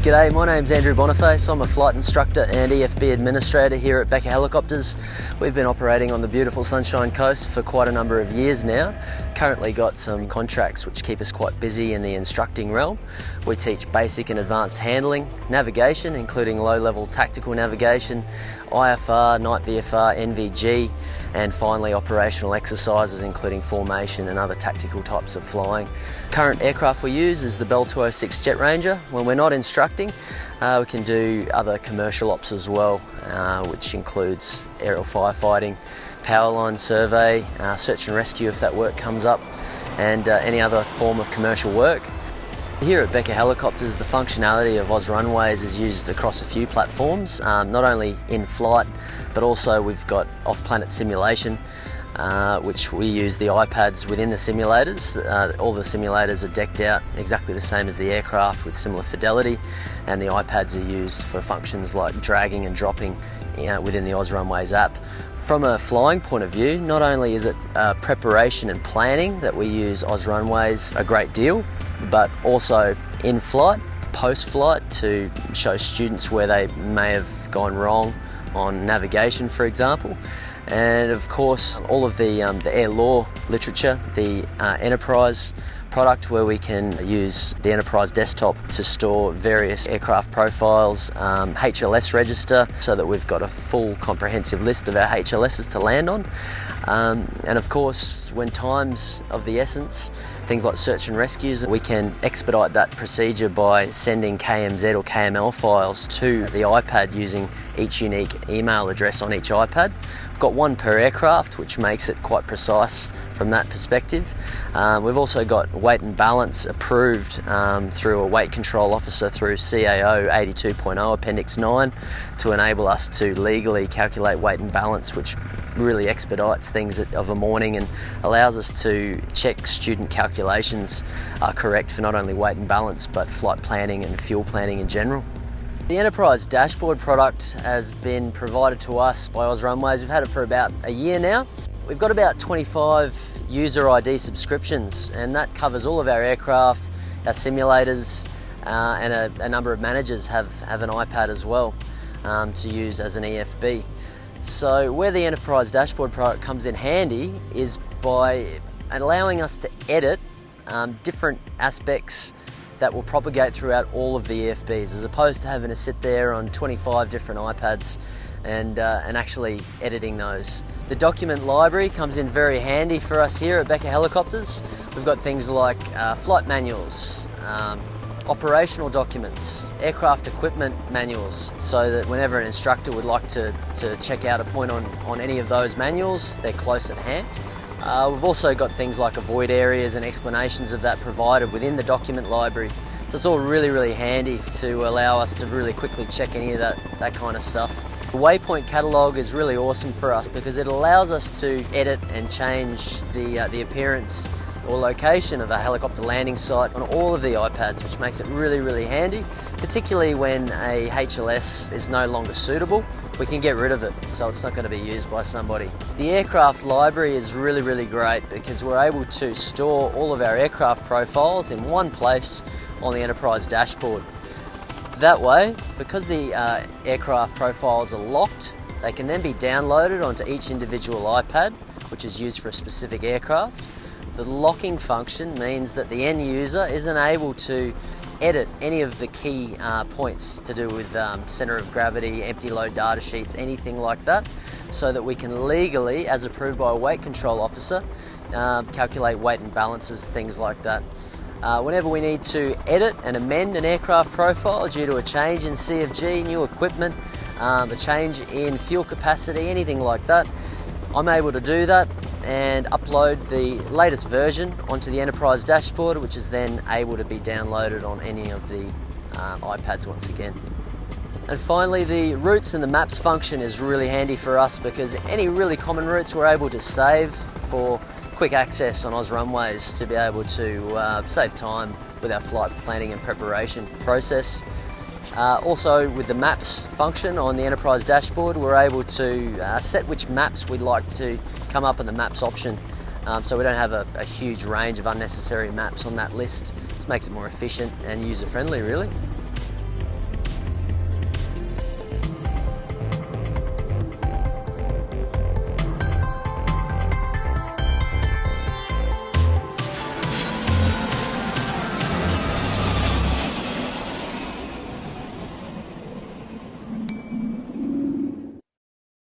G'day, my name's Andrew Boniface. I'm a flight instructor and EFB administrator here at Becker Helicopters. We've been operating on the beautiful Sunshine Coast for quite a number of years now. Currently got some contracts which keep us quite busy in the instructing realm. We teach basic and advanced handling, navigation including low-level tactical navigation, IFR, night VFR, NVG, and finally operational exercises including formation and other tactical types of flying. Current aircraft we use is the Bell 206 Jet Ranger. When we're not instructing, we can do other commercial ops as well, which includes aerial firefighting, power line survey, search and rescue if that work comes up, and any other form of commercial work. Here at Becker Helicopters, the functionality of OzRunways is used across a few platforms, not only in flight, but also we've got off-planet simulation, which we use the iPads within the simulators. All the simulators are decked out exactly the same as the aircraft with similar fidelity, and the iPads are used for functions like dragging and dropping within the OzRunways app. From a flying point of view, not only is it preparation and planning that we use OzRunways a great deal, but also in flight, post-flight, to show students where they may have gone wrong on navigation, for example. And of course, all of the air law literature, the Enterprise product, where we can use the Enterprise desktop to store various aircraft profiles, HLS register, so that we've got a full comprehensive list of our HLSs to land on. And of course, when time's of the essence, things like search and rescues, we can expedite that procedure by sending KMZ or KML files to the iPad using each unique email address on each iPad. We've got one per aircraft, which makes it quite precise from that perspective. We've also got weight and balance approved through a weight control officer through CAO 82.0 Appendix 9 to enable us to legally calculate weight and balance, which really expedites things of a morning and allows us to check student calculations are correct for not only weight and balance but flight planning and fuel planning in general. The Enterprise Dashboard product has been provided to us by OzRunways. We've had it for about a year now. We've got about 25 user ID subscriptions, and that covers all of our aircraft, our simulators, and a number of managers have an iPad as well to use as an EFB. So where the Enterprise Dashboard product comes in handy is by allowing us to edit different aspects that will propagate throughout all of the EFBs, as opposed to having to sit there on 25 different iPads and actually editing those. The document library comes in very handy for us here at Becker Helicopters. We've got things like flight manuals, operational documents, aircraft equipment manuals, so that whenever an instructor would like to check out a point on any of those manuals, they're close at hand. We've also got things like avoid areas and explanations of that provided within the document library. So it's all really, really handy to allow us to really quickly check any of that kind of stuff. The waypoint catalogue is really awesome for us because it allows us to edit and change the appearance or location of a helicopter landing site on all of the iPads, which makes it really, really handy, particularly when a HLS is no longer suitable. We can get rid of it, so it's not going to be used by somebody. The aircraft library is really, really great because we're able to store all of our aircraft profiles in one place on the Enterprise Dashboard. That way, because the aircraft profiles are locked, they can then be downloaded onto each individual iPad, which is used for a specific aircraft. The locking function means that the end user isn't able to edit any of the key points to do with centre of gravity, empty load data sheets, anything like that, so that we can legally, as approved by a weight control officer, calculate weight and balances, things like that. Whenever we need to edit and amend an aircraft profile due to a change in CFG, new equipment, a change in fuel capacity, anything like that, I'm able to do that and upload the latest version onto the Enterprise Dashboard, which is then able to be downloaded on any of the iPads once again. And finally, the routes and the maps function is really handy for us because any really common routes we're able to save for quick access on OzRunways to be able to save time with our flight planning and preparation process. Also, with the maps function on the Enterprise Dashboard, we're able to set which maps we'd like to come up in the maps option, so we don't have a huge range of unnecessary maps on that list. This makes it more efficient and user-friendly, really.